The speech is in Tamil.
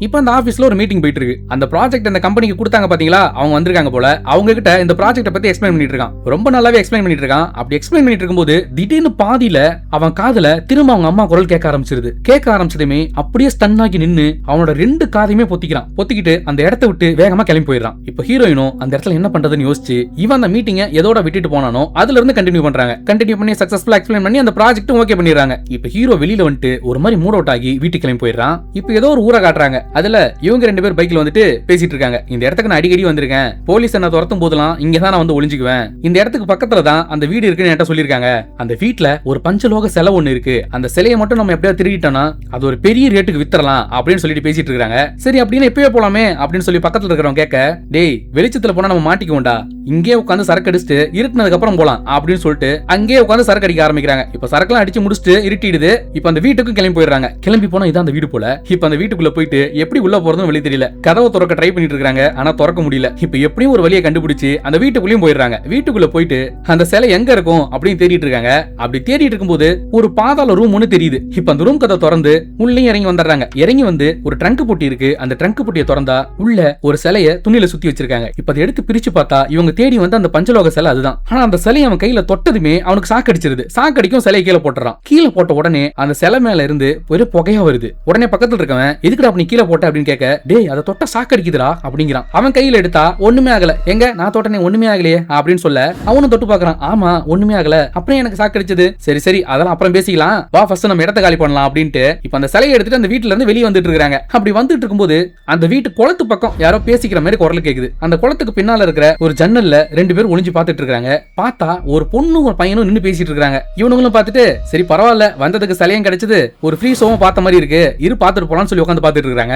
இப்போ அந்த ஆபீஸ்ல ஒரு மீட்டிங் போயிட்டு இருக்கு. அந்த ப்ராஜெக்ட் அந்த கம்பெனிக்கு கொடுத்தாங்க பாத்தீங்களா, அவங்க வந்திருக்காங்க போல. அவங்க கிட்ட இந்த ப்ராஜெக்ட பத்தி எக்ஸ்பிளைன் பண்ணிட்டு இருக்கான். ரொம்ப நல்லாவே எக்ஸ்பிளைன் பண்ணிட்டு இருக்கான். அப்படி எக்ஸ்பிளைன் பண்ணிட்டு இருக்கும்போது திடீர்னு பாதியில அவன் காதுல திரும்ப அவங்க அம்மா குரல் கேட்க ஆரம்பிச்சிருது. கேட்க ஆரம்பிச்சதுமே அப்படியே ஸ்டன் ஆகி நின்னு அவனோட 2 காதையுமே பொத்திக்கிறான். பொத்திக்கிட்டு அந்த இடத்தை விட்டு வேகமா கிளம்பி போயிடுறான். இப்போ ஹீரோயினும் அந்த இடத்துல என்ன பண்றதுன்னு யோசிச்சு இவன் அந்த மீட்டிங்க எதோட விட்டுட்டு போனானோ அதுல இருந்து கண்டினியூ பண்றாங்க. கண்டினியூ பண்ணி சக்சஸ்ஃபுல்லா எக்ஸ்பிளைன் பண்ணி அந்த ப்ராஜெக்ட் ஓகே பண்ணிடுறாங்க. இப்போ ஹீரோ வெளியில வந்துட்டு ஒரு மாதிரி மூட் அவுட் ஆகி வீட்டுக்கு கிளம்பி போயிடுறான். இப்போ ஏதோ ஒரு ஊரை காட்டுறாங்க. அதுல இவங்க 2 பேர் பைக்ல வந்துட்டு பேசிட்டு இருக்காங்க. இந்த இடத்துக்கு நான் அடிக்கடி வந்திருக்கேன். போலீஸ் என்ன துரத்தும் போதெல்லாம் இங்க தான் நான் வந்து ஒளிஞ்சுக்குவேன். இந்த இடத்துக்கு பக்கத்துல தான் அந்த வீடு இருக்குன்னு என்கிட்ட சொல்லிருக்காங்க. அந்த வீட்ல ஒரு பஞ்சலோக சிலை ஒண்ணு இருக்கு. அந்த சிலையை மட்டும் நம்ம எப்படியா திருடிட்டோம்னா அது ஒரு பெரிய ரேட்டுக்கு வித்தரலாம் அப்படின்னு சொல்லிட்டு பேசிட்டு இருக்காங்க. சரி அப்படின்னு எப்பவே போலாமே அப்படின்னு சொல்லி பக்கத்துல இருக்கிறவங்க கேட்க, டேய் வெளிச்சத்துல போனா நம்ம மாட்டிக்குவோம்டா, இங்கே உட்காந்து சரக்கு அடிச்சுட்டு இருட்டினதுக்கு அப்புறம் போலாம் அப்படின்னு சொல்லிட்டு அங்கே உட்காந்து சரக்கு அடிக்க ஆரம்பிக்கிறாங்க. இப்ப சரக்குலாம் அடிச்சு முடிச்சுட்டு இருட்டிடுது. இப்ப அந்த வீட்டுக்கு கிளம்பி போயிடுறாங்க. கிளம்பி போனா இதான் அந்த வீடு போல. இப்ப அந்த வீட்டுக்குள்ள போயிட்டு எப்படி உள்ள போறதுன்னு வெளிய தெரியல. கதவை திறக்க ட்ரை பண்ணிட்டு இருக்காங்க. ஆனா திறக்க முடியல. இப்ப எப்படியும் ஒரு வழியை கண்டுபிடிச்சு அந்த வீட்டுக்குள்ளேயும் போயிடுறாங்க. வீட்டுக்குள்ள போயிட்டு அந்த சிலை எங்க இருக்கும் அப்படின்னு தேடிட்டு இருக்காங்க. அப்படி தேடிட்டு இருக்கும்போது ஒரு பாதாள ரூம் ஒன்னு தெரியுது. இப்ப அந்த ரூம் கதை திறந்து உள்ளே இறங்கி வந்துடுறாங்க. இறங்கி வந்து ஒரு ட்ரங்க் பொட்டி இருக்கு. அந்த ட்ரங்க் பொட்டியை திறந்தா உள்ள ஒரு சிலையை துணியில சுத்தி வச்சிருக்காங்க. இப்ப அதை எடுத்து பிரிச்சு பார்த்தா இவங்க தேடி வந்து அந்த பஞ்சலோக சிலை அதுதான். ஆனா அந்த சிலையை அவன் கையில தொட்டதுமே அவனுக்கு சாக்கடிச்சிருது. சாக்கடிக்கும் சிலையை கீழே போட்டுறான். கீழே போட்ட உடனே அந்த சிலை மேல இருந்து ஒரு புகையா வருது. உடனே பக்கத்துல இருக்கவன் எதுக்குடா அப்படி கீழே போட்ட அப்படின்னு கேட்க, டேய் அதை தொட்ட சாக்கடிக்குதுடா அப்படிங்கிறான். அவன் கையில எடுத்தா ஒண்ணுமே ஆகல. எங்க நான் தொட்டனே ஒண்ணுமே ஆகலையே அப்படின்னு சொல்ல அவனும் தொட்டு பாக்குறான். ஆமா ஒண்ணுமே ஆகல. அப்புறம் எனக்கு சாக்கடிச்சது. சரி சரி அதெல்லாம் அப்புறம் பேசிக்கலாம், வா ஃபர்ஸ்ட் நம்ம இடத்த காலி பண்ணலாம் அப்படின்ட்டு இப்ப அந்த சிலையை எடுத்துட்டு அந்த வீட்டுல இருந்து வெளியே வந்துட்டு இருக்காங்க. அப்படி வந்துட்டு இருக்கும்போது அந்த வீட்டு குளத்து பக்கம் யாரோ பேசிக்கிற மாதிரி குரல் கேக்குது. அந்த குளத்துக்கு பின்னால இருக்கிற ஒரு ஜன்னல்ல 2 பேர் ஒளிஞ்சு பார்த்துட்டு இருக்காங்க. பார்த்தா ஒரு பொண்ணு ஒரு பையனும் நின்னு பேசிட்டு இருக்காங்க. இவனுங்களும் பார்த்துட்டு சரி பரவாயில்ல வந்ததுக்கு சிலையும் கிடைச்சது, ஒரு ஃப்ரீ ஷோவும் பார்த்த மாதிரி இருக்கு, இரு பார்த்துட்டு போலான்னு சொல்லி உட்காந்து பார்த்துட்டு இருக்காங்க.